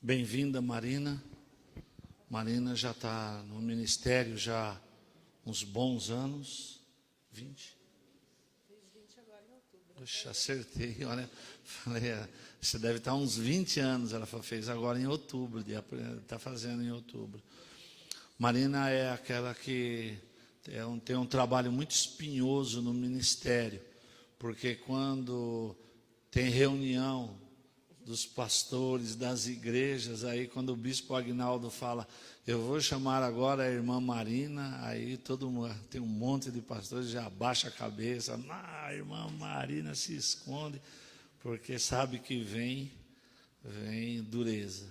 Bem-vinda, Marina. Marina já está no ministério já há uns bons anos. 20? Fiz 20 agora em outubro. Puxa, acertei. Olha, falei, você deve estar uns 20 anos. Ela fez agora em outubro, está fazendo em outubro. Marina é aquela que tem um trabalho muito espinhoso no ministério, porque quando tem reunião dos pastores, das igrejas, aí quando o bispo Agnaldo fala, eu vou chamar agora a irmã Marina, aí todo mundo, tem um monte de pastores, já abaixa a cabeça, a irmã Marina se esconde, porque sabe que vem dureza.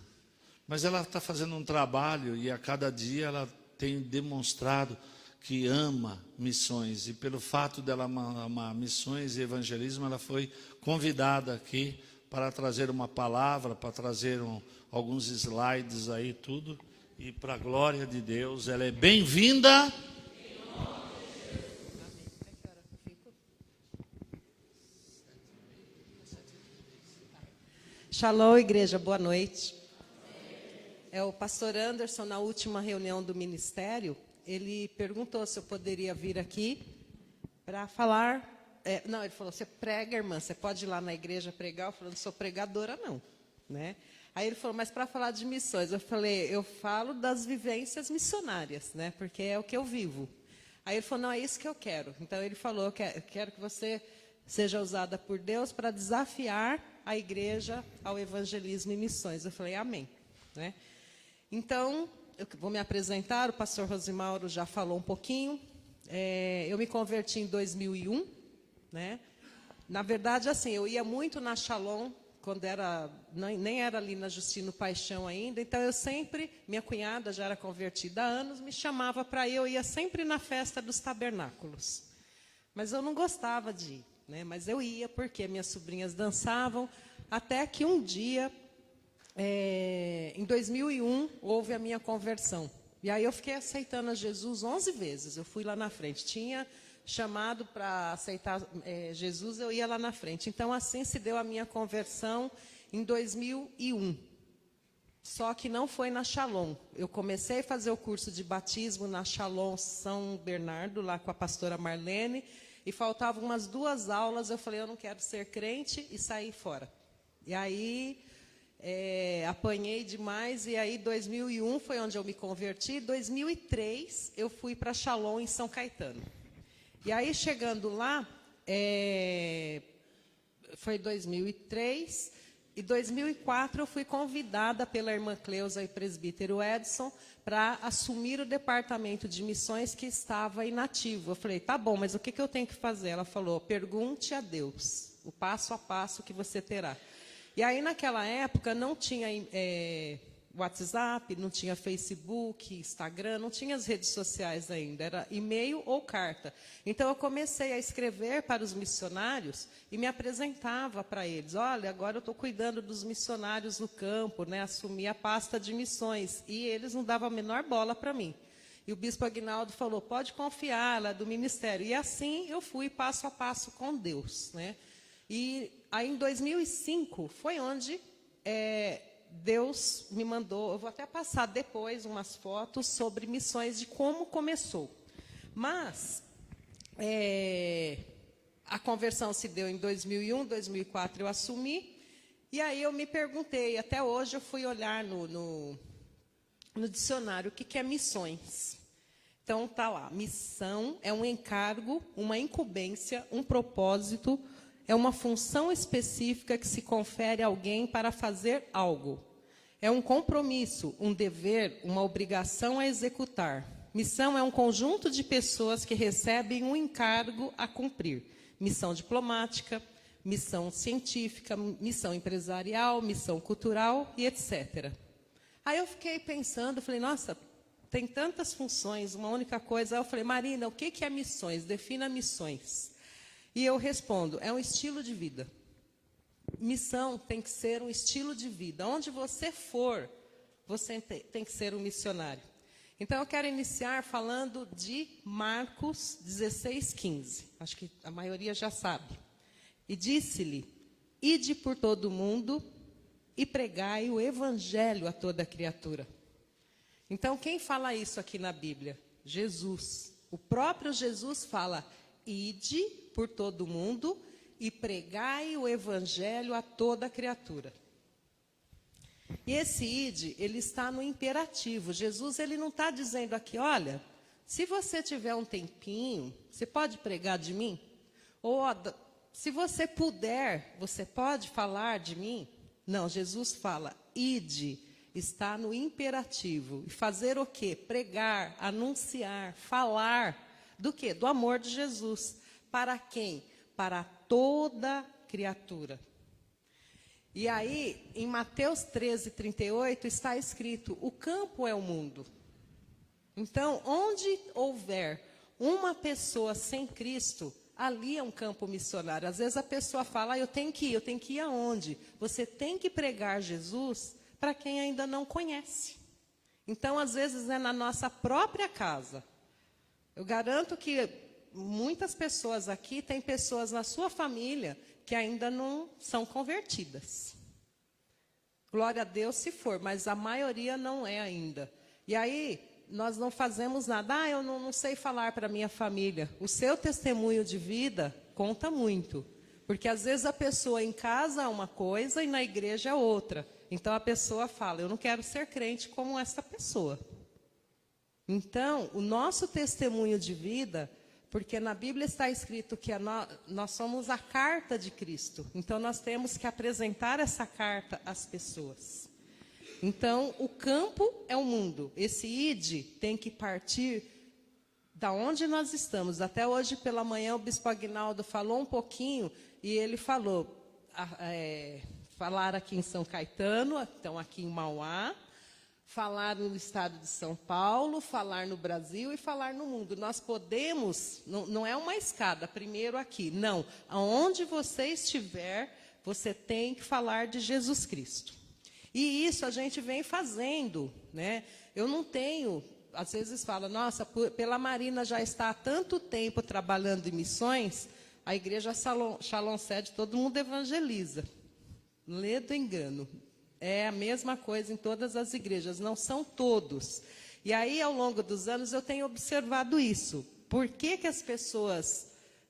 Mas ela está fazendo um trabalho e a cada dia ela tem demonstrado que ama missões, e pelo fato dela amar missões e evangelismo, ela foi convidada aqui para trazer uma palavra, para trazer alguns slides aí, tudo, e para a glória de Deus, ela é bem-vinda. Shalom, igreja, boa noite. O pastor Anderson, na última reunião do ministério, ele perguntou se eu poderia vir aqui para falar. Não, ele falou, você prega, irmã, você pode ir lá na igreja pregar? Eu falei, não sou pregadora, não. Né? Aí ele falou, mas para falar de missões, eu falei, eu falo das vivências missionárias, né? Porque é o que eu vivo. Aí ele falou, não, é isso que eu quero. Então ele falou, eu quero que você seja usada por Deus para desafiar a igreja ao evangelismo e missões. Eu falei, amém. Né? Então, eu vou me apresentar, o pastor Rosimauro já falou um pouquinho. Eu me converti em 2001, né? Na verdade, assim, eu ia muito na Shalom, quando nem era ali na Justino Paixão ainda, então eu sempre, minha cunhada já era convertida há anos, me chamava para ir, eu ia sempre na festa dos tabernáculos. Mas eu não gostava de ir, né? Mas eu ia porque minhas sobrinhas dançavam, até que um dia, em 2001, houve a minha conversão. E aí eu fiquei aceitando a Jesus 11 vezes, eu fui lá na frente, tinha chamado para aceitar Jesus, eu ia lá na frente. Então, assim se deu a minha conversão em 2001. Só que não foi na Shalom. Eu comecei a fazer o curso de batismo na Shalom São Bernardo, lá com a pastora Marlene, e faltavam umas 2 aulas, eu falei, eu não quero ser crente, e saí fora. E aí, apanhei demais, e aí 2001 foi onde eu me converti, 2003 eu fui para Shalom em São Caetano. E aí, chegando lá, foi 2003, e 2004 eu fui convidada pela irmã Cleusa e presbítero Edson para assumir o departamento de missões que estava inativo. Eu falei, tá bom, mas o que eu tenho que fazer? Ela falou, pergunte a Deus, o passo a passo que você terá. E aí, naquela época, não tinha WhatsApp, não tinha Facebook, Instagram, não tinha as redes sociais ainda, era e-mail ou carta. Então, eu comecei a escrever para os missionários e me apresentava para eles. Olha, agora eu estou cuidando dos missionários no campo, né? Assumi a pasta de missões. E eles não davam a menor bola para mim. E o bispo Agnaldo falou, pode confiar, ela é do ministério. E assim eu fui passo a passo com Deus. Né? E aí, em 2005, foi onde Deus me mandou, eu vou até passar depois umas fotos sobre missões de como começou. Mas a conversão se deu em 2001, 2004 eu assumi, e aí eu me perguntei, até hoje eu fui olhar no dicionário o que é missões. Então está lá, missão é um encargo, uma incumbência, um propósito, é uma função específica que se confere a alguém para fazer algo. É um compromisso, um dever, uma obrigação a executar. Missão é um conjunto de pessoas que recebem um encargo a cumprir. Missão diplomática, missão científica, missão empresarial, missão cultural e etc. Aí eu fiquei pensando, falei, nossa, tem tantas funções, uma única coisa. Aí eu falei, Marina, o que é missões? Defina missões. E eu respondo, é um estilo de vida. Missão tem que ser um estilo de vida. Onde você for, você tem que ser um missionário. Então, eu quero iniciar falando de Marcos 16:15. Acho que a maioria já sabe. E disse-lhe, ide por todo o mundo e pregai o evangelho a toda criatura. Então, quem fala isso aqui na Bíblia? Jesus. O próprio Jesus fala, ide por todo mundo e pregai o evangelho a toda criatura. E esse ide, ele está no imperativo. Jesus, ele não está dizendo aqui, olha, se você tiver um tempinho, você pode pregar de mim? Ou, se você puder, você pode falar de mim? Não, Jesus fala, ide, está no imperativo. E fazer o quê? Pregar, anunciar, falar. Do quê? Do amor de Jesus. Para quem? Para toda criatura. E aí, em Mateus 13:38, está escrito, o campo é o mundo. Então, onde houver uma pessoa sem Cristo, ali é um campo missionário. Às vezes a pessoa fala, eu tenho que ir aonde? Você tem que pregar Jesus para quem ainda não conhece. Então, às vezes, é na nossa própria casa. Eu garanto que muitas pessoas aqui, têm pessoas na sua família que ainda não são convertidas. Glória a Deus se for, mas a maioria não é ainda. E aí, nós não fazemos nada. Eu não sei falar para a minha família. O seu testemunho de vida conta muito. Porque às vezes a pessoa em casa é uma coisa e na igreja é outra. Então a pessoa fala, eu não quero ser crente como essa pessoa. Então, o nosso testemunho de vida, porque na Bíblia está escrito que nós somos a carta de Cristo. Então nós temos que apresentar essa carta às pessoas. Então, o campo é o mundo. Esse ide tem que partir da onde nós estamos. Até hoje pela manhã o bispo Aguinaldo falou um pouquinho e ele falou, falar aqui em São Caetano, então aqui em Mauá, falar no estado de São Paulo, falar no Brasil e falar no mundo. Nós podemos, não é uma escada, primeiro aqui, não. Aonde você estiver, você tem que falar de Jesus Cristo. E isso a gente vem fazendo, né? Eu não tenho, às vezes fala, nossa, pela Marina já está há tanto tempo trabalhando em missões, a igreja Shalom Sede, todo mundo evangeliza. Lê do engano. É a mesma coisa em todas as igrejas, não são todos. E aí, ao longo dos anos, eu tenho observado isso. Por que que as pessoas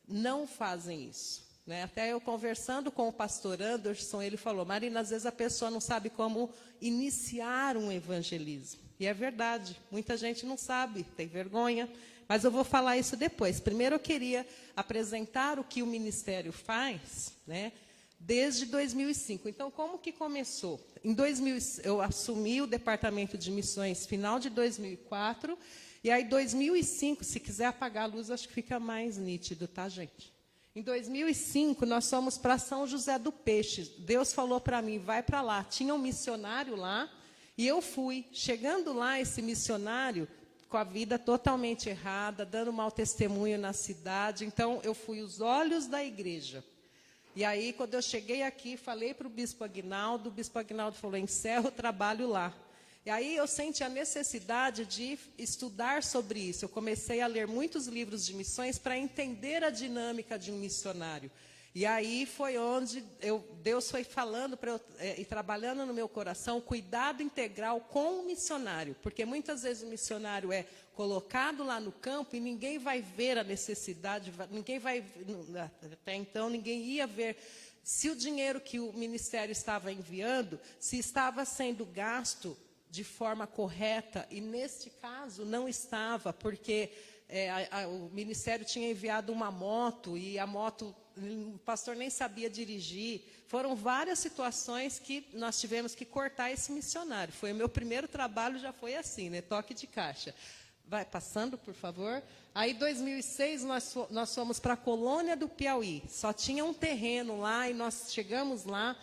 não fazem isso? Né? Até eu conversando com o pastor Anderson, ele falou, Marina, às vezes a pessoa não sabe como iniciar um evangelismo. E é verdade, muita gente não sabe, tem vergonha, mas eu vou falar isso depois. Primeiro eu queria apresentar o que o ministério faz, né, desde 2005. Então, como que começou? Eu assumi o departamento de missões final de 2004, e aí 2005, se quiser apagar a luz, acho que fica mais nítido, tá, gente? Em 2005, nós fomos para São José do Peixe. Deus falou para mim, vai para lá. Tinha um missionário lá, e eu fui. Chegando lá, esse missionário, com a vida totalmente errada, dando mau testemunho na cidade. Então, eu fui os olhos da igreja. E aí, quando eu cheguei aqui, falei para o bispo Aguinaldo falou, encerra o trabalho lá. E aí eu senti a necessidade de estudar sobre isso. Eu comecei a ler muitos livros de missões para entender a dinâmica de um missionário. E aí foi onde Deus foi falando e trabalhando no meu coração, cuidado integral com o missionário. Porque muitas vezes o missionário é colocado lá no campo e ninguém vai ver a necessidade, até então ninguém ia ver se o dinheiro que o ministério estava enviando, se estava sendo gasto de forma correta, e neste caso não estava, porque o ministério tinha enviado uma moto, e a moto, o pastor nem sabia dirigir. Foram várias situações que nós tivemos que cortar esse missionário. Foi o meu primeiro trabalho, já foi assim, né? Toque de caixa. Vai passando, por favor. Aí, em 2006, nós fomos para a colônia do Piauí. Só tinha um terreno lá, e nós chegamos lá,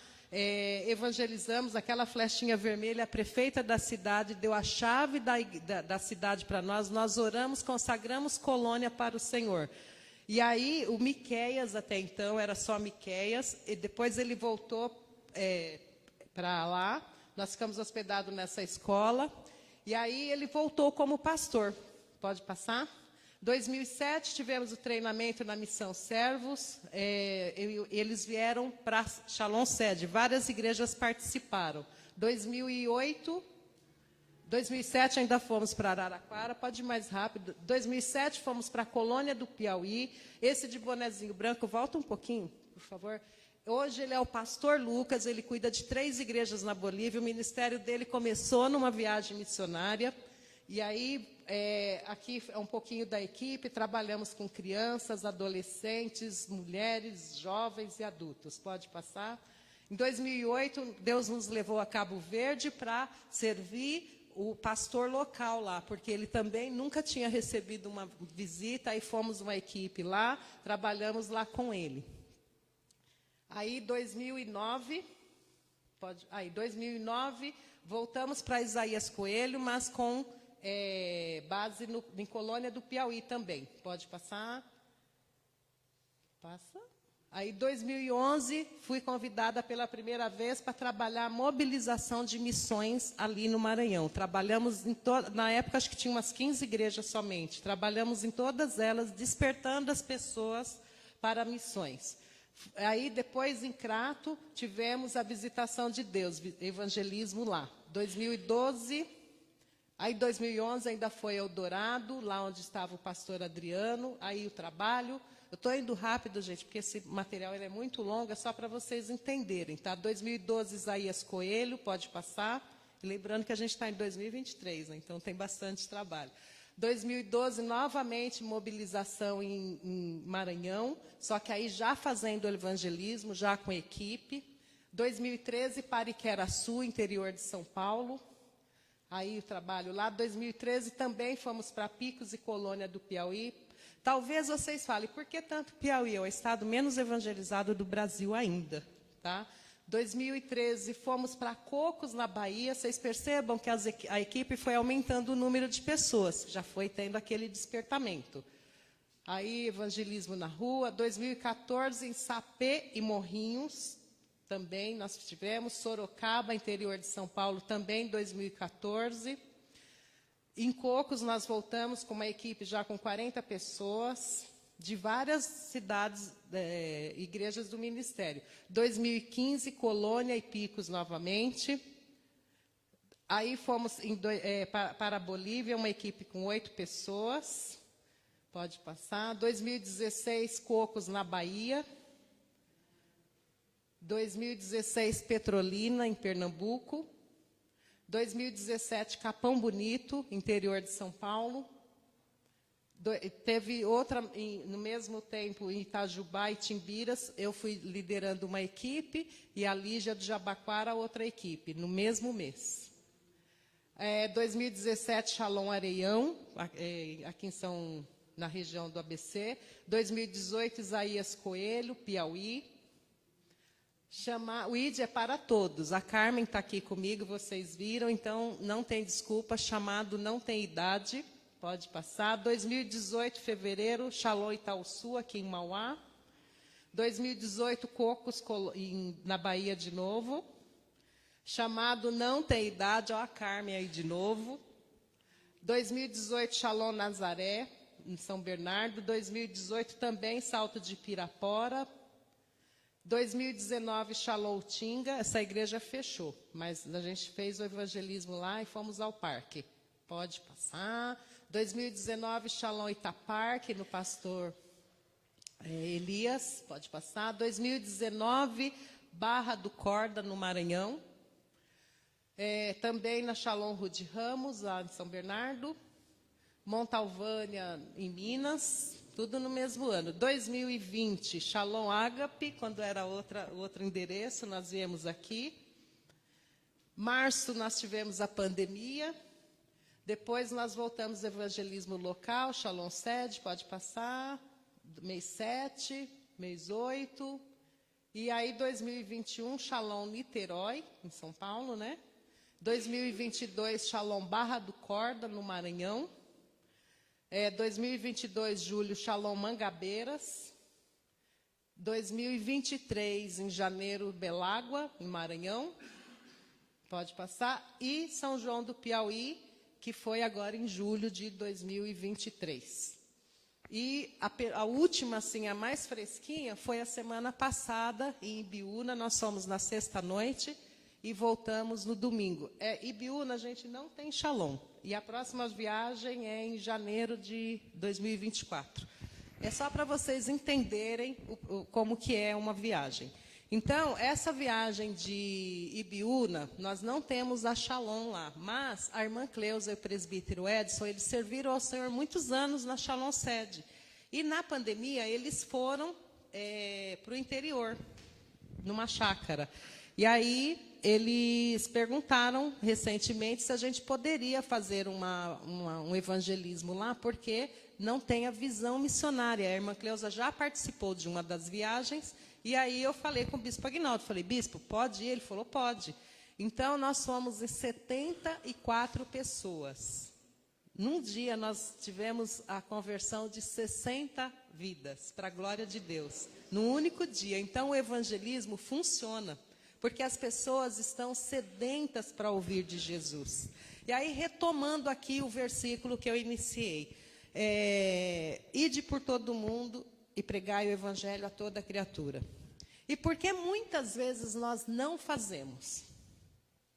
evangelizamos, aquela flechinha vermelha, a prefeita da cidade deu a chave da cidade para nós, nós oramos, consagramos colônia para o Senhor. E aí o Miqueias, até então, era só Miqueias, e depois ele voltou para lá, nós ficamos hospedados nessa escola, e aí ele voltou como pastor. Pode passar? 2007, tivemos o treinamento na Missão Servos. Eles vieram para Shalom Sede, várias igrejas participaram. 2007 ainda fomos para Araraquara, pode ir mais rápido. 2007 fomos para a Colônia do Piauí. Esse de bonezinho branco, volta um pouquinho, por favor. Hoje ele é o pastor Lucas, ele cuida de 3 igrejas na Bolívia. O ministério dele começou numa viagem missionária. E aí, aqui é um pouquinho da equipe, trabalhamos com crianças, adolescentes, mulheres, jovens e adultos. Pode passar. Em 2008, Deus nos levou a Cabo Verde para servir o pastor local lá, porque ele também nunca tinha recebido uma visita, aí fomos uma equipe lá, trabalhamos lá com ele. Aí, 2009, 2009, voltamos para Isaías Coelho, mas com base em Colônia do Piauí também. Pode passar? Passa. Aí, em 2011, fui convidada pela primeira vez para trabalhar a mobilização de missões ali no Maranhão. Trabalhamos na época, acho que tinha umas 15 igrejas somente. Trabalhamos em todas elas, despertando as pessoas para missões. Aí, depois, em Crato, tivemos a visitação de Deus, evangelismo lá. 2012, aí 2011 ainda foi Eldorado, lá onde estava o pastor Adriano, aí o trabalho. Eu estou indo rápido, gente, porque esse material ele é muito longo, é só para vocês entenderem, tá? 2012, Isaías Coelho, pode passar. E lembrando que a gente está em 2023, né? Então tem bastante trabalho. 2012, novamente, mobilização em Maranhão, só que aí já fazendo o evangelismo, já com equipe. 2013, Pariqueraçu, interior de São Paulo. Aí o trabalho lá. 2013 também fomos para Picos e Colônia do Piauí. Talvez vocês falem, por que tanto Piauí? É o estado menos evangelizado do Brasil ainda, tá? 2013, fomos para Cocos, na Bahia. Vocês percebam que a equipe foi aumentando o número de pessoas, já foi tendo aquele despertamento. Aí, evangelismo na rua. 2014, em Sapé e Morrinhos, também nós tivemos. Sorocaba, interior de São Paulo, também, 2014. Em Cocos, nós voltamos com uma equipe já com 40 pessoas, de várias cidades, igrejas do ministério. 2015, Colônia e Picos novamente. Aí fomos para a Bolívia, uma equipe com 8 pessoas. Pode passar. 2016, Cocos na Bahia. 2016, Petrolina, em Pernambuco. 2017, Capão Bonito, interior de São Paulo. Teve outra, no mesmo tempo, em Itajubá e Timbiras, eu fui liderando uma equipe, e a Lígia do Jabaquara, outra equipe, no mesmo mês. 2017, Shalom Areião, aqui na região do ABC. 2018, Isaías Coelho, Piauí. O ID é para todos. A Carmen está aqui comigo, vocês viram, então não tem desculpa, chamado não tem idade, pode passar. 2018, fevereiro, Shalom Itaúsu, aqui em Mauá. 2018, Cocos, na Bahia de novo. Chamado não tem idade, ó a Carmen aí de novo. 2018, Shalom Nazaré, em São Bernardo. 2018, também Salto de Pirapora. 2019, Shalom Tinga, essa igreja fechou, mas a gente fez o evangelismo lá e fomos ao parque. Pode passar. 2019, Shalom Itaparque, no pastor Elias, pode passar. 2019, Barra do Corda, no Maranhão. Também na Shalom Rude Ramos, lá em São Bernardo. Montalvânia, em Minas. Tudo no mesmo ano. 2020, Shalom Ágape, quando era outro endereço, nós viemos aqui. Março, nós tivemos a pandemia. Depois, nós voltamos ao evangelismo local, Shalom Sede, pode passar. Mês 7, mês 8. E aí, 2021, Shalom Niterói, em São Paulo, né? 2022, Shalom Barra do Corda, no Maranhão. 2022, julho, Shalom Mangabeiras. 2023, em janeiro, Belágua, em Maranhão. Pode passar. E São João do Piauí, que foi agora em julho de 2023. E a última, assim, a mais fresquinha, foi a semana passada, em Ibiúna. Nós fomos na sexta-noite e voltamos no domingo. Ibiúna, a gente não tem Shalom. E a próxima viagem é em janeiro de 2024. É só para vocês entenderem como que é uma viagem. Então, essa viagem de Ibiúna, nós não temos a Shalom lá, mas a irmã Cleusa e o presbítero Edson, eles serviram ao Senhor muitos anos na Shalom sede. E na pandemia, eles foram para o interior, numa chácara. E aí, eles perguntaram recentemente se a gente poderia fazer um evangelismo lá, porque não tem a visão missionária. A irmã Cleusa já participou de uma das viagens. E aí eu falei com o bispo Aguinaldo, falei, bispo, pode ir? Ele falou, pode. Então, nós fomos em 74 pessoas. Num dia, nós tivemos a conversão de 60 vidas, para a glória de Deus. Num único dia. Então, o evangelismo funciona, porque as pessoas estão sedentas para ouvir de Jesus. E aí, retomando aqui o versículo que eu iniciei. Ide por todo mundo e pregai o evangelho a toda criatura. E por que muitas vezes nós não fazemos?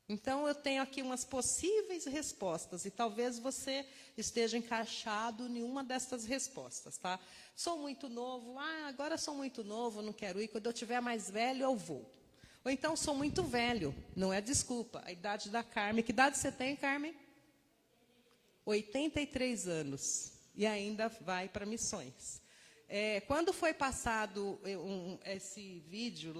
Então, eu tenho aqui umas possíveis respostas, e talvez você esteja encaixado em uma dessas respostas, tá? Sou muito novo, agora sou muito novo, não quero ir, quando eu tiver mais velho eu vou. Ou então, sou muito velho, não é desculpa, a idade da Carmen. Que idade você tem, Carmen? 83 anos, e ainda vai para missões. Quando foi passado esse vídeo,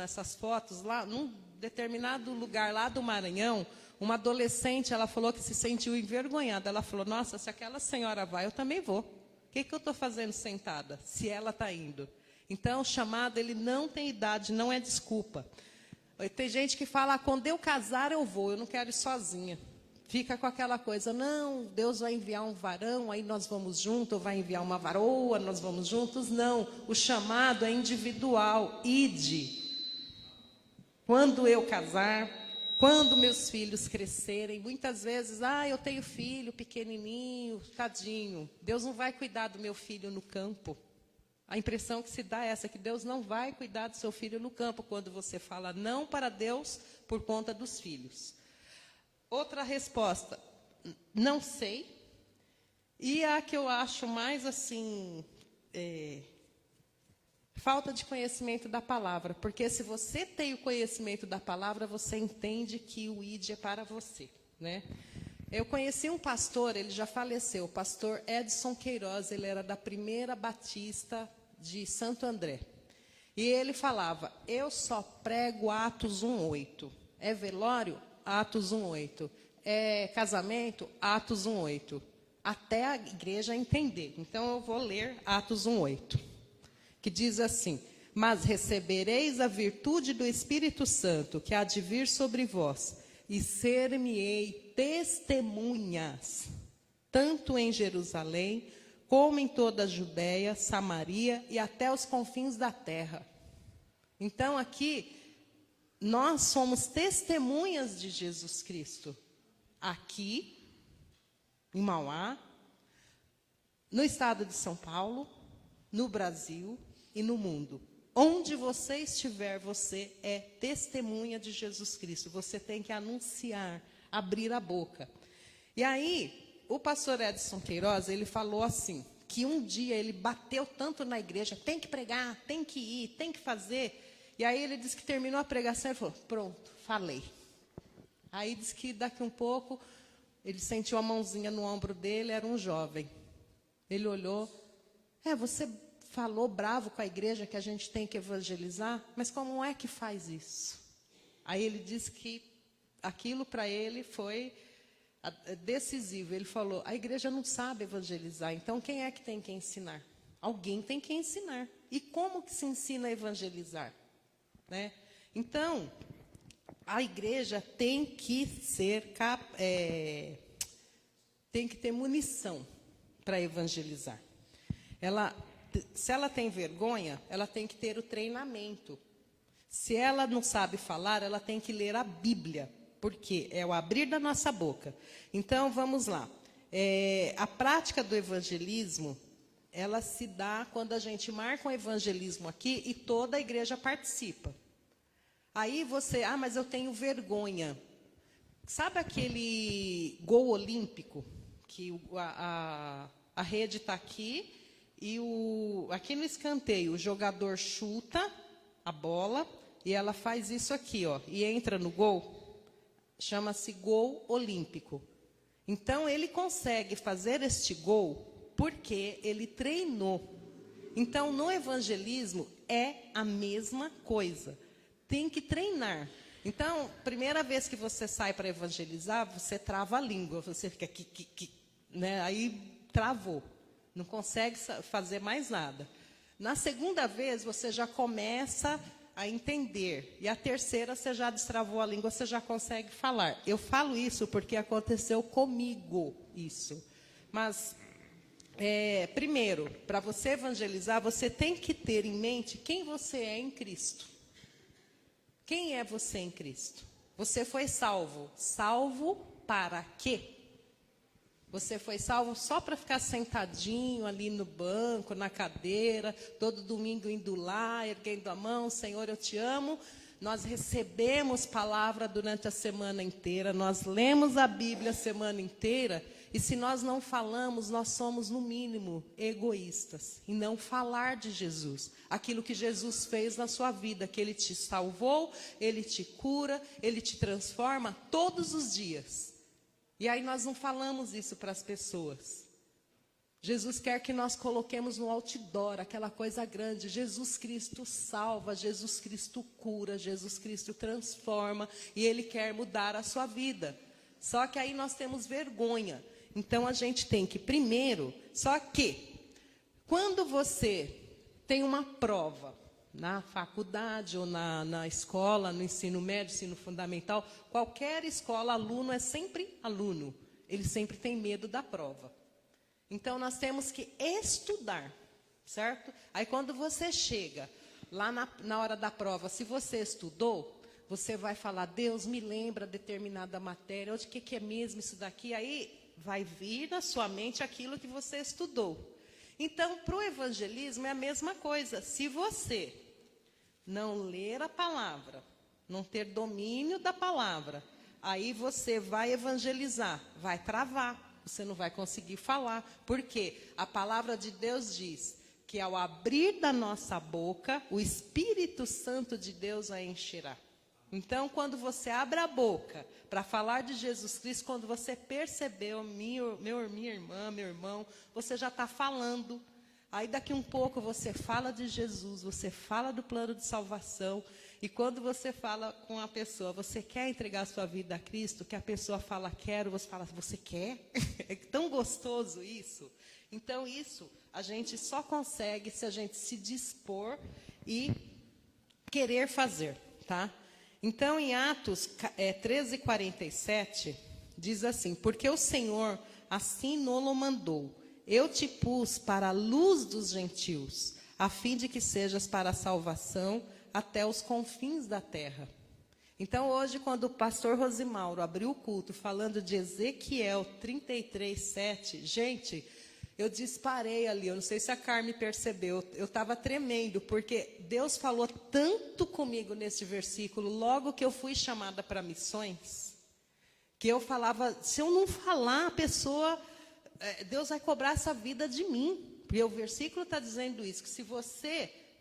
essas fotos, lá, num determinado lugar lá do Maranhão, uma adolescente, ela falou que se sentiu envergonhada. Ela falou, nossa, se aquela senhora vai, eu também vou. O que eu estou fazendo sentada, se ela está indo? Então, o chamado, ele não tem idade, não é desculpa. Tem gente que fala, quando eu casar eu vou, eu não quero ir sozinha. Fica com aquela coisa, não, Deus vai enviar um varão, aí nós vamos juntos, ou vai enviar uma varoa, nós vamos juntos. Não, o chamado é individual, ide. Quando eu casar, quando meus filhos crescerem, muitas vezes, eu tenho filho pequenininho, tadinho, Deus não vai cuidar do meu filho no campo. A impressão que se dá é essa, que Deus não vai cuidar do seu filho no campo, quando você fala não para Deus por conta dos filhos. Outra resposta, não sei. E a que eu acho mais assim, falta de conhecimento da palavra. Porque se você tem o conhecimento da palavra, você entende que o ID é para você, né? Eu conheci um pastor, ele já faleceu, o pastor Edson Queiroz, ele era da Primeira Batista de Santo André. E ele falava, eu só prego Atos 1:8. É velório? Atos 1:8. É casamento? Atos 1:8. Até a igreja entender. Então, eu vou ler Atos 1:8. Que diz assim, mas recebereis a virtude do Espírito Santo, que há de vir sobre vós, e ser-me-ei testemunhas, tanto em Jerusalém, como em toda a Judéia, Samaria e até os confins da terra. Então, aqui, nós somos testemunhas de Jesus Cristo. Aqui, em Mauá, no estado de São Paulo, no Brasil e no mundo. Onde você estiver, você é testemunha de Jesus Cristo. Você tem que anunciar, abrir a boca. E aí, o pastor Edson Queiroz, ele falou assim, que um dia ele bateu tanto na igreja, tem que pregar, tem que ir, tem que fazer. E aí ele disse que terminou a pregação e falou, pronto, falei. Aí disse que daqui um pouco, ele sentiu a mãozinha no ombro dele, era um jovem. Ele olhou, você falou bravo com a igreja que a gente tem que evangelizar, mas como é que faz isso? Aí ele disse que aquilo para ele foi decisivo. Ele falou, a igreja não sabe evangelizar, então quem é que tem que ensinar? Alguém tem que ensinar. E como que se ensina a evangelizar? Né? Então, a igreja tem que tem que ter munição para evangelizar. Se ela tem vergonha, ela tem que ter o treinamento. Se ela não sabe falar, ela tem que ler a Bíblia, porque é o abrir da nossa boca. Então, vamos lá. A prática do evangelismo, ela se dá quando a gente marca um evangelismo aqui e toda a igreja participa. Aí você, mas eu tenho vergonha. Sabe aquele gol olímpico? Que a rede está aqui e aqui no escanteio o jogador chuta a bola e ela faz isso aqui, ó, e entra no gol. Chama-se gol olímpico. Então, ele consegue fazer este gol porque ele treinou. Então, no evangelismo, é a mesma coisa. Tem que treinar. Então, primeira vez que você sai para evangelizar, você trava a língua. Você fica né? Aí, travou. Não consegue fazer mais nada. Na segunda vez, você já começa a entender. E a terceira, você já destravou a língua, você já consegue falar. Eu falo isso porque aconteceu comigo isso. Mas, primeiro, para você evangelizar, você tem que ter em mente quem você é em Cristo. Quem é você em Cristo? Você foi salvo. Salvo para quê? Você foi salvo só para ficar sentadinho ali no banco, na cadeira, todo domingo indo lá, erguendo a mão, Senhor, eu te amo. Nós recebemos palavra durante a semana inteira, nós lemos a Bíblia a semana inteira, e se nós não falamos, nós somos, no mínimo, egoístas, em não falar de Jesus. Aquilo que Jesus fez na sua vida, que Ele te salvou, Ele te cura, Ele te transforma todos os dias. E aí nós não falamos isso para as pessoas. Jesus quer que nós coloquemos no outdoor aquela coisa grande. Jesus Cristo salva, Jesus Cristo cura, Jesus Cristo transforma. E Ele quer mudar a sua vida. Só que aí nós temos vergonha. Então a gente tem que primeiro... Só que, quando você tem uma prova, na faculdade ou na escola, no ensino médio, ensino fundamental, qualquer escola, aluno é sempre aluno. Ele sempre tem medo da prova. Então, nós temos que estudar, certo? Aí, quando você chega lá na hora da prova, se você estudou, você vai falar, Deus, me lembra determinada matéria, o que é mesmo isso daqui? Aí, vai vir na sua mente aquilo que você estudou. Então, para o evangelismo é a mesma coisa. Se você não ler a palavra, não ter domínio da palavra, aí você vai evangelizar, vai travar, você não vai conseguir falar. Porque a palavra de Deus diz que ao abrir da nossa boca, o Espírito Santo de Deus a encherá. Então, quando você abre a boca para falar de Jesus Cristo, quando você percebeu, minha irmã, meu irmão, você já está falando. Aí daqui um pouco você fala de Jesus, você fala do plano de salvação. E quando você fala com a pessoa, você quer entregar a sua vida a Cristo, que a pessoa fala, quero, você fala, você quer? É tão gostoso isso. Então isso a gente só consegue se a gente se dispor e querer fazer, tá? Então em Atos 13:47, diz assim, porque o Senhor assim nolo mandou. Eu te pus para a luz dos gentios, a fim de que sejas para a salvação até os confins da terra. Então, hoje, quando o pastor Rosimauro abriu o culto falando de Ezequiel 33:7, gente, eu disparei ali, eu não sei se a Carme percebeu, eu estava tremendo, porque Deus falou tanto comigo nesse versículo, logo que eu fui chamada para missões, que eu falava, se eu não falar, a pessoa... Deus vai cobrar essa vida de mim. Porque o versículo está dizendo isso, que se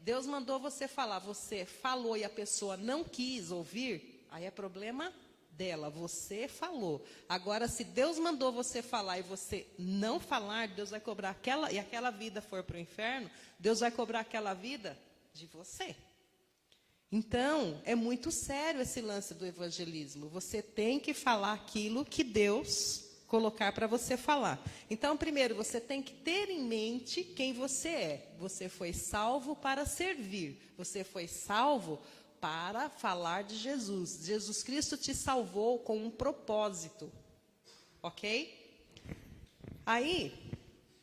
Deus mandou você falar, você falou e a pessoa não quis ouvir, aí é problema dela, você falou. Agora, se Deus mandou você falar e você não falar, Deus vai cobrar aquela vida for para o inferno, Deus vai cobrar aquela vida de você. Então, é muito sério esse lance do evangelismo. Você tem que falar aquilo que Deus colocar para você falar. Então, primeiro, você tem que ter em mente quem você é. Você foi salvo para servir. Você foi salvo para falar de Jesus. Jesus Cristo te salvou com um propósito. Ok? Aí,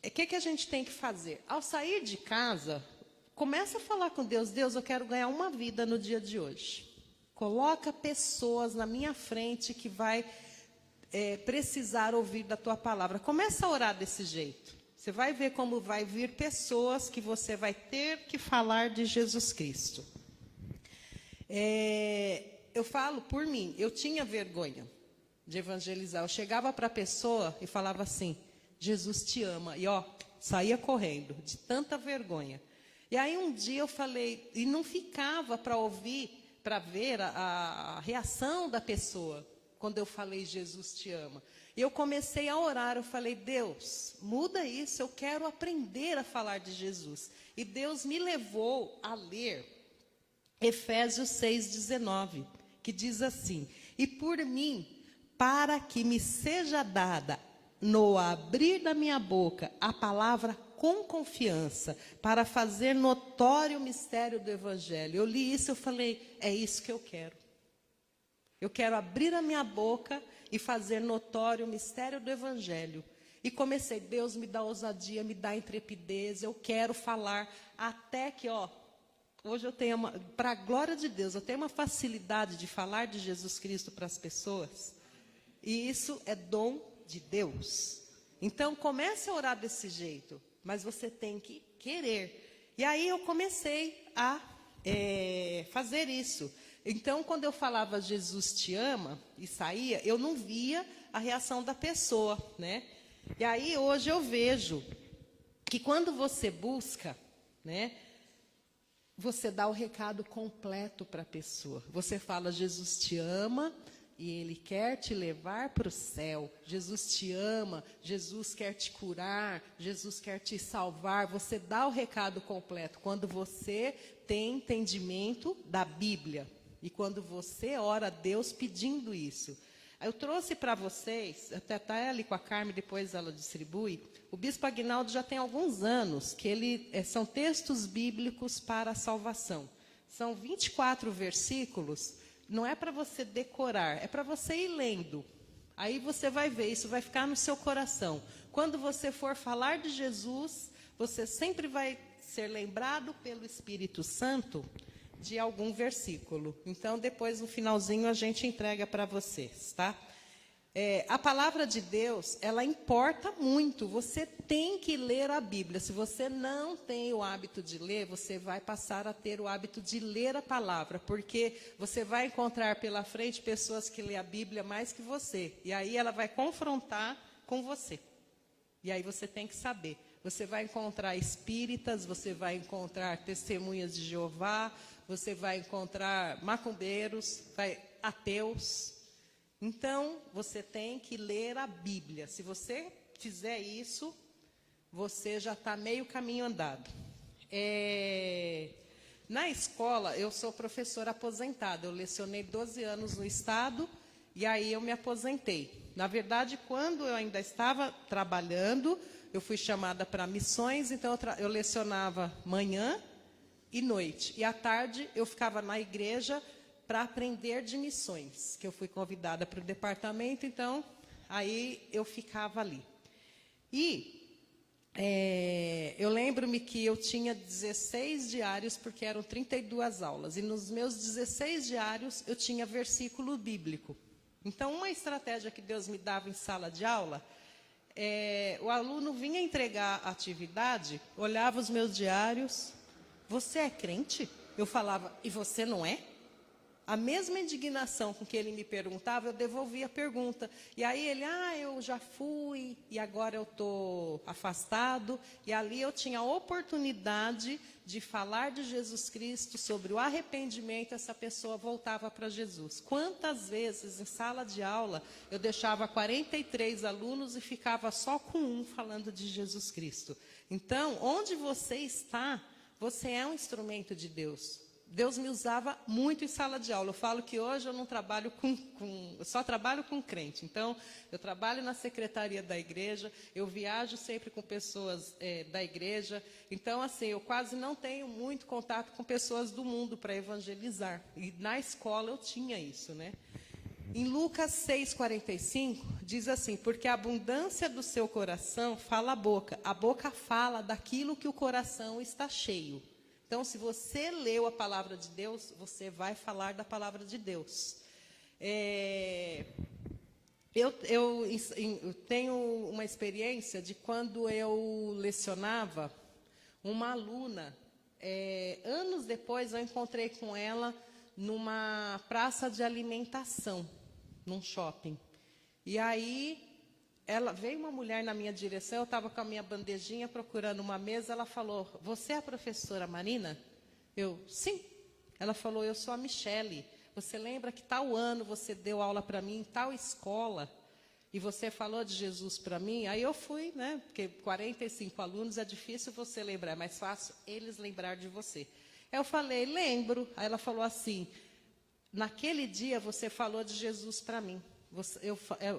o que a gente tem que fazer? Ao sair de casa, começa a falar com Deus. Deus, eu quero ganhar uma vida no dia de hoje. Coloca pessoas na minha frente que vai... precisar ouvir da tua palavra. Começa a orar desse jeito. Você vai ver como vai vir pessoas que você vai ter que falar de Jesus Cristo. Eu falo por mim, eu tinha vergonha de evangelizar. Eu chegava para a pessoa e falava assim, Jesus te ama. E saía correndo, de tanta vergonha. E aí um dia eu falei, e não ficava para ouvir, para ver a reação da pessoa, quando eu falei Jesus te ama. E eu comecei a orar, eu falei, Deus, muda isso, eu quero aprender a falar de Jesus. E Deus me levou a ler Efésios 6,19, que diz assim, e por mim, para que me seja dada no abrir da minha boca a palavra com confiança, para fazer notório o mistério do Evangelho. Eu li isso, eu falei, é isso que eu quero. Eu quero abrir a minha boca e fazer notório o mistério do Evangelho. E comecei, Deus me dá ousadia, me dá intrepidez, eu quero falar, até que, hoje eu tenho, para a glória de Deus, eu tenho uma facilidade de falar de Jesus Cristo para as pessoas. E isso é dom de Deus. Então, comece a orar desse jeito, mas você tem que querer. E aí eu comecei a fazer isso. Então, quando eu falava Jesus te ama e saía, eu não via a reação da pessoa, né? E aí hoje eu vejo que quando você busca, né, você dá o recado completo para a pessoa. Você fala Jesus te ama e Ele quer te levar para o céu. Jesus te ama, Jesus quer te curar, Jesus quer te salvar. Você dá o recado completo quando você tem entendimento da Bíblia. E quando você ora a Deus pedindo isso. Eu trouxe para vocês, até está ali com a Carmen, depois ela distribui. O Bispo Aguinaldo já tem alguns anos que são textos bíblicos para a salvação. São 24 versículos, não é para você decorar, é para você ir lendo. Aí você vai ver, isso vai ficar no seu coração. Quando você for falar de Jesus, você sempre vai ser lembrado pelo Espírito Santo de algum versículo. Então, depois, no finalzinho, a gente entrega para vocês, tá? A palavra de Deus, ela importa muito. Você tem que ler a Bíblia. Se você não tem o hábito de ler, você vai passar a ter o hábito de ler a palavra, porque você vai encontrar pela frente pessoas que lêem a Bíblia mais que você. E aí ela vai confrontar com você. E aí você tem que saber. Você vai encontrar espíritas, você vai encontrar testemunhas de Jeová, você vai encontrar macumbeiros, ateus. Então, você tem que ler a Bíblia. Se você fizer isso, você já está meio caminho andado. Na escola, eu sou professora aposentada. Eu lecionei 12 anos no estado e aí eu me aposentei. Na verdade, quando eu ainda estava trabalhando, eu fui chamada para missões, então eu lecionava manhã e noite. E à tarde eu ficava na igreja para aprender de missões, que eu fui convidada para o departamento, então aí eu ficava ali. E eu lembro-me que eu tinha 16 diários, porque eram 32 aulas, e nos meus 16 diários eu tinha versículo bíblico. Então, uma estratégia que Deus me dava em sala de aula, o aluno vinha entregar a atividade, olhava os meus diários, você é crente? Eu falava, e você não é? A mesma indignação com que ele me perguntava, eu devolvia a pergunta. E aí ele, eu já fui, e agora eu estou afastado. E ali eu tinha a oportunidade de falar de Jesus Cristo, sobre o arrependimento, essa pessoa voltava para Jesus. Quantas vezes em sala de aula eu deixava 43 alunos e ficava só com um falando de Jesus Cristo. Então, onde você está, você é um instrumento de Deus. Deus me usava muito em sala de aula. Eu falo que hoje eu não trabalho eu só trabalho com crente. Então, eu trabalho na secretaria da igreja, eu viajo sempre com pessoas da igreja. Então, assim, eu quase não tenho muito contato com pessoas do mundo para evangelizar. E na escola eu tinha isso, né? Em Lucas 6,45, diz assim, porque a abundância do seu coração fala a boca fala daquilo que o coração está cheio. Então, se você leu a palavra de Deus, você vai falar da palavra de Deus. Eu tenho uma experiência de quando eu lecionava, uma aluna, anos depois eu encontrei com ela numa praça de alimentação, num shopping. E aí, veio uma mulher na minha direção, eu estava com a minha bandejinha procurando uma mesa, ela falou, você é a professora Marina? Eu, sim. Ela falou, eu sou a Michele. Você lembra que tal ano você deu aula para mim em tal escola? E você falou de Jesus para mim? Aí eu fui, né? Porque 45 alunos é difícil você lembrar, é mais fácil eles lembrar de você. Aí eu falei, lembro. Aí ela falou assim, naquele dia você falou de Jesus para mim. Eu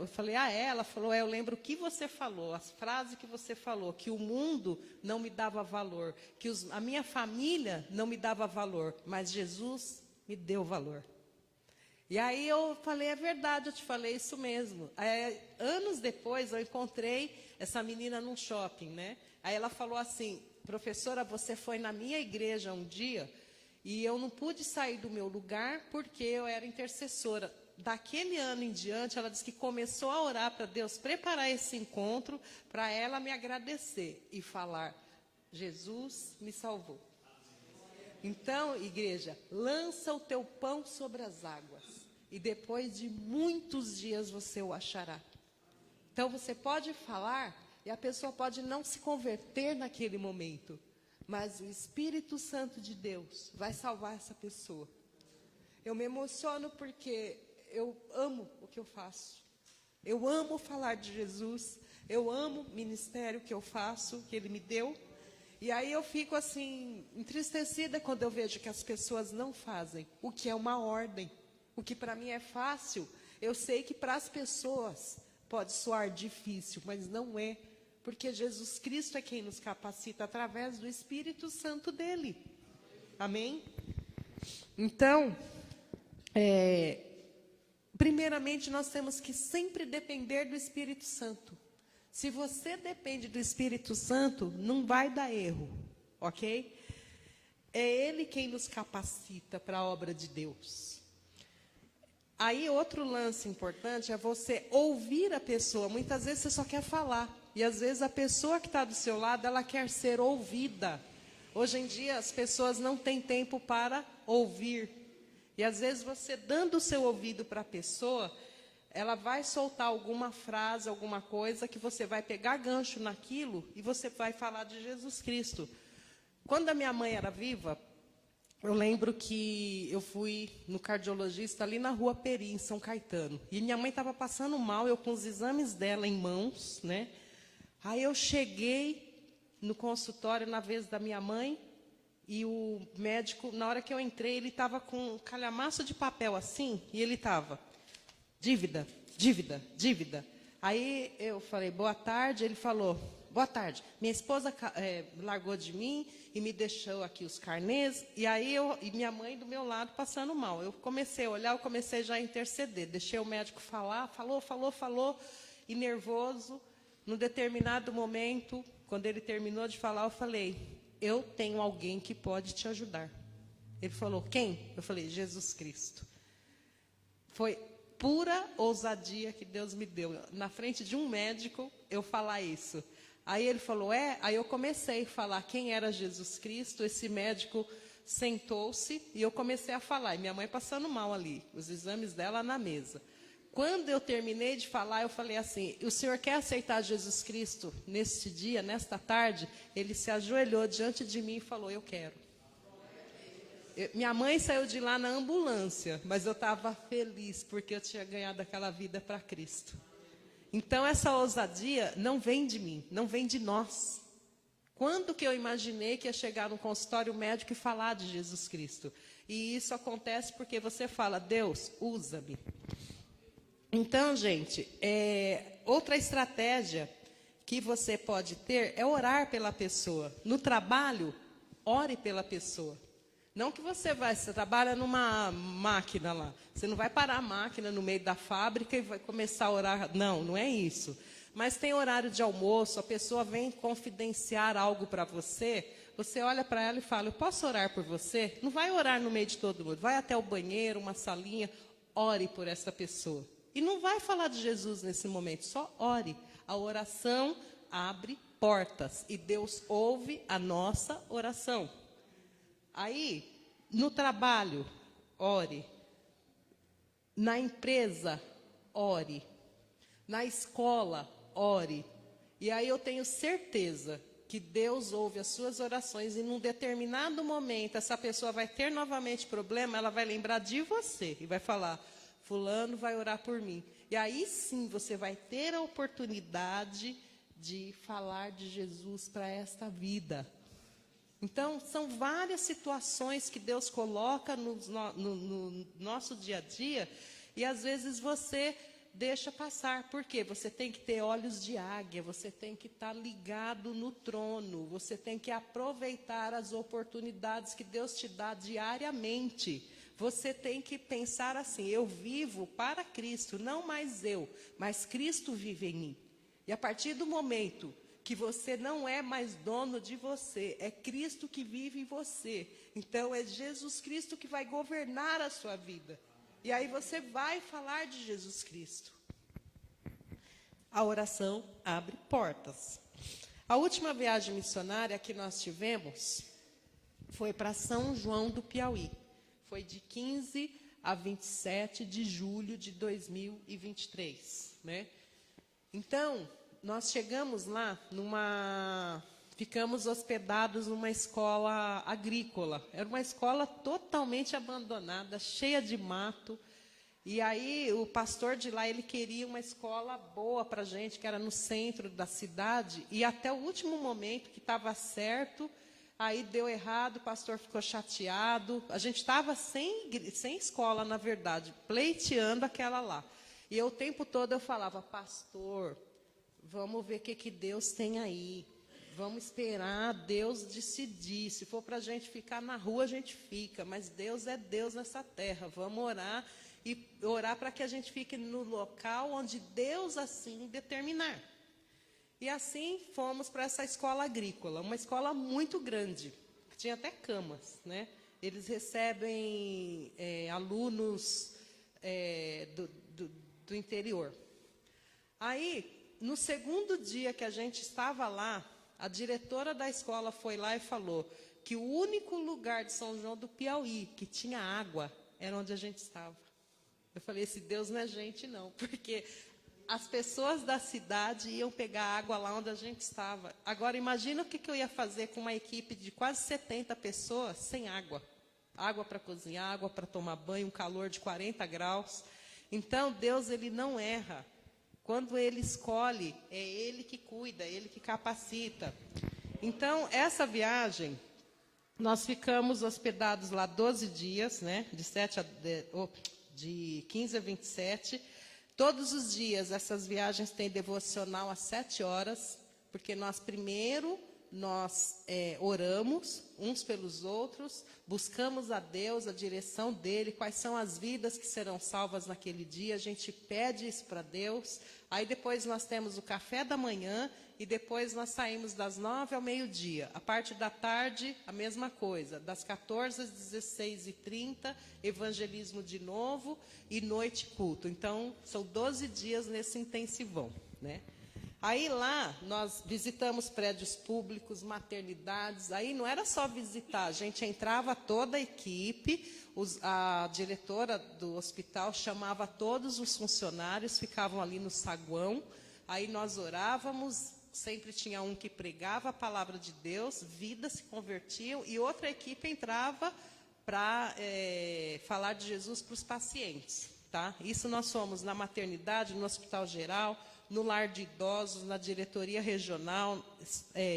falei, ah, é? Ela falou, eu lembro o que você falou, as frases que você falou, que o mundo não me dava valor, que a minha família não me dava valor, mas Jesus me deu valor. E aí eu falei, é verdade, eu te falei isso mesmo. Anos depois eu encontrei essa menina num shopping, né? Aí ela falou assim, professora, você foi na minha igreja um dia e eu não pude sair do meu lugar porque eu era intercessora. Daquele ano em diante, ela disse que começou a orar para Deus preparar esse encontro para ela me agradecer e falar, Jesus me salvou. Então, igreja, lança o teu pão sobre as águas e depois de muitos dias você o achará. Então, você pode falar e a pessoa pode não se converter naquele momento, mas o Espírito Santo de Deus vai salvar essa pessoa. Eu me emociono porque eu amo o que eu faço. Eu amo falar de Jesus. Eu amo o ministério que eu faço, que Ele me deu. E aí eu fico assim, entristecida quando eu vejo que as pessoas não fazem o que é uma ordem. O que para mim é fácil, eu sei que para as pessoas pode soar difícil, mas não é. Porque Jesus Cristo é quem nos capacita através do Espírito Santo dEle. Amém? Então, primeiramente nós temos que sempre depender do Espírito Santo. Se você depende do Espírito Santo, não vai dar erro, ok? É Ele quem nos capacita para a obra de Deus. Aí, outro lance importante é você ouvir a pessoa. Muitas vezes você só quer falar. E, às vezes, a pessoa que está do seu lado, ela quer ser ouvida. Hoje em dia, as pessoas não têm tempo para ouvir. E, às vezes, você dando o seu ouvido para a pessoa, ela vai soltar alguma frase, alguma coisa, que você vai pegar gancho naquilo e você vai falar de Jesus Cristo. Quando a minha mãe era viva, eu lembro que eu fui no cardiologista ali na Rua Peri, em São Caetano. E minha mãe estava passando mal, eu com os exames dela em mãos, né? Aí eu cheguei no consultório na vez da minha mãe e o médico, na hora que eu entrei, ele estava com um calhamaço de papel assim, e ele estava... Dívida, dívida, dívida. Aí eu falei, boa tarde. Ele falou, boa tarde. Minha esposa largou de mim e me deixou aqui os carnês. E aí e minha mãe do meu lado passando mal. Eu comecei a olhar, eu comecei já a interceder. Deixei o médico falar, falou. E nervoso, num determinado momento, quando ele terminou de falar, eu falei, eu tenho alguém que pode te ajudar. Ele falou, quem? Eu falei, Jesus Cristo. Foi pura ousadia que Deus me deu. Na frente de um médico, eu falar isso. Aí ele falou, Aí eu comecei a falar quem era Jesus Cristo. Esse médico sentou-se e eu comecei a falar. E minha mãe passando mal ali, os exames dela na mesa. Quando eu terminei de falar, eu falei assim, o senhor quer aceitar Jesus Cristo neste dia, nesta tarde? Ele se ajoelhou diante de mim e falou, eu quero. Minha mãe saiu de lá na ambulância, mas eu estava feliz porque eu tinha ganhado aquela vida para Cristo. Então, essa ousadia não vem de mim, não vem de nós. Quando que eu imaginei que ia chegar num consultório médico e falar de Jesus Cristo? E isso acontece porque você fala, Deus, usa-me. Então, gente, outra estratégia que você pode ter é orar pela pessoa. No trabalho, ore pela pessoa. Não que você trabalha numa máquina lá. Você não vai parar a máquina no meio da fábrica e vai começar a orar. Não, não é isso. Mas tem horário de almoço, a pessoa vem confidenciar algo para você, você olha para ela e fala, eu posso orar por você? Não vai orar no meio de todo mundo. Vai até o banheiro, uma salinha, ore por essa pessoa. E não vai falar de Jesus nesse momento, só ore. A oração abre portas e Deus ouve a nossa oração. Aí, no trabalho, ore. Na empresa, ore. Na escola, ore. E aí eu tenho certeza que Deus ouve as suas orações e num determinado momento essa pessoa vai ter novamente problema, ela vai lembrar de você e vai falar, fulano vai orar por mim. E aí sim você vai ter a oportunidade de falar de Jesus para esta vida. Então, são várias situações que Deus coloca no nosso dia a dia e às vezes você deixa passar. Por quê? Você tem que ter olhos de águia, você tem que estar ligado no trono, você tem que aproveitar as oportunidades que Deus te dá diariamente. Você tem que pensar assim, eu vivo para Cristo, não mais eu, mas Cristo vive em mim. E a partir do momento que você não é mais dono de você, é Cristo que vive em você. Então, é Jesus Cristo que vai governar a sua vida. E aí você vai falar de Jesus Cristo. A oração abre portas. A última viagem missionária que nós tivemos foi para São João do Piauí. Foi de 15 a 27 de julho de 2023, né? Então, nós chegamos lá ficamos hospedados numa escola agrícola. Era uma escola totalmente abandonada, cheia de mato. E aí o pastor de lá, ele queria uma escola boa para a gente, que era no centro da cidade. E até o último momento, que estava certo, aí deu errado, o pastor ficou chateado. A gente estava sem escola, na verdade, pleiteando aquela lá. E eu, o tempo todo eu falava, pastor, vamos ver o que Deus tem aí. Vamos esperar Deus decidir. Se for para a gente ficar na rua, a gente fica. Mas Deus é Deus nessa terra. Vamos orar e orar para que a gente fique no local onde Deus assim determinar. E assim fomos para essa escola agrícola. Uma escola muito grande. Tinha até camas, né? Eles recebem alunos do interior. Aí, no segundo dia que a gente estava lá, a diretora da escola foi lá e falou que o único lugar de São João do Piauí que tinha água era onde a gente estava. Eu falei, esse Deus não é gente não, porque as pessoas da cidade iam pegar água lá onde a gente estava. Agora, imagina o que eu ia fazer com uma equipe de quase 70 pessoas sem água. Água para cozinhar, água para tomar banho, um calor de 40 graus. Então, Deus, ele não erra. Quando Ele escolhe, é Ele que cuida, é Ele que capacita. Então, essa viagem, nós ficamos hospedados lá 12 dias, né? De 15 a 27. Todos os dias, essas viagens têm devocional às 7 horas, porque nós oramos uns pelos outros, buscamos a Deus, a direção dEle, quais são as vidas que serão salvas naquele dia, a gente pede isso para Deus. Aí depois nós temos o café da manhã e depois nós saímos das 9 ao meio-dia. A parte da tarde, a mesma coisa, das 14 às 16h30, evangelismo de novo e noite culto. Então, são 12 dias nesse intensivão, né? Aí lá, nós visitamos prédios públicos, maternidades. Aí não era só visitar, a gente entrava toda a equipe, a diretora do hospital chamava todos os funcionários, ficavam ali no saguão. Aí nós orávamos, sempre tinha um que pregava a palavra de Deus, vidas se convertiam, e outra equipe entrava para falar de Jesus para os pacientes. Tá? Isso nós fomos na maternidade, no hospital geral, no lar de idosos, na diretoria regional,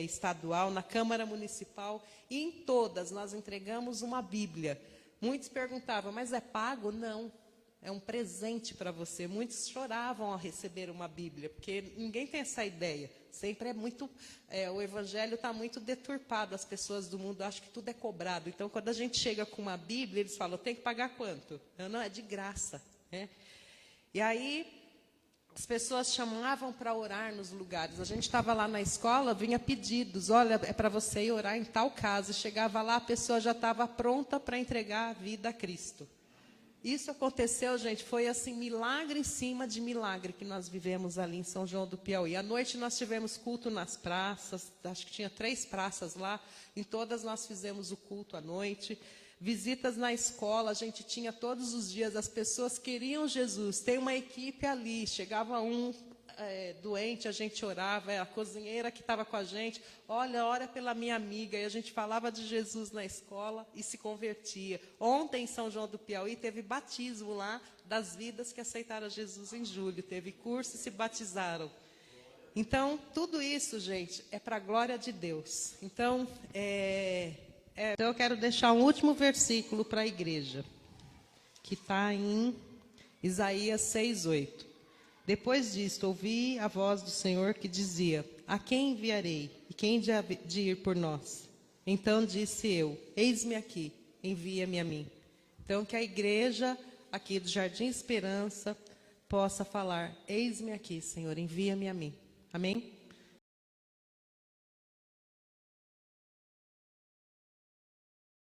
estadual, na Câmara Municipal, e em todas nós entregamos uma Bíblia. Muitos perguntavam, mas é pago? Não, é um presente para você. Muitos choravam ao receber uma Bíblia, porque ninguém tem essa ideia. Sempre é muito, o Evangelho está muito deturpado, as pessoas do mundo acham que tudo é cobrado. Então, quando a gente chega com uma Bíblia, eles falam, tem que pagar quanto? Não, é de graça. Né? E aí, as pessoas chamavam para orar nos lugares. A gente estava lá na escola, vinha pedidos, olha, é para você ir orar em tal casa. Chegava lá, a pessoa já estava pronta para entregar a vida a Cristo. Isso aconteceu, gente, foi assim, milagre em cima de milagre que nós vivemos ali em São João do Piauí. À noite nós tivemos culto nas praças, acho que tinha 3 praças lá, em todas nós fizemos o culto à noite. Visitas na escola, a gente tinha todos os dias, as pessoas queriam Jesus. Tem uma equipe ali, chegava um doente, a gente orava, a cozinheira que estava com a gente, olha, ora pela minha amiga, e a gente falava de Jesus na escola e se convertia. Ontem, em São João do Piauí, teve batismo lá das vidas que aceitaram Jesus em julho, teve curso e se batizaram. Então, tudo isso, gente, é para a glória de Deus. Então, eu quero deixar um último versículo para a igreja, que está em Isaías 6:8. Depois disto, ouvi a voz do Senhor que dizia: a quem enviarei? E quem de ir por nós? Então disse eu: eis-me aqui, envia-me a mim. Então, que a igreja aqui do Jardim Esperança possa falar: eis-me aqui, Senhor, envia-me a mim. Amém?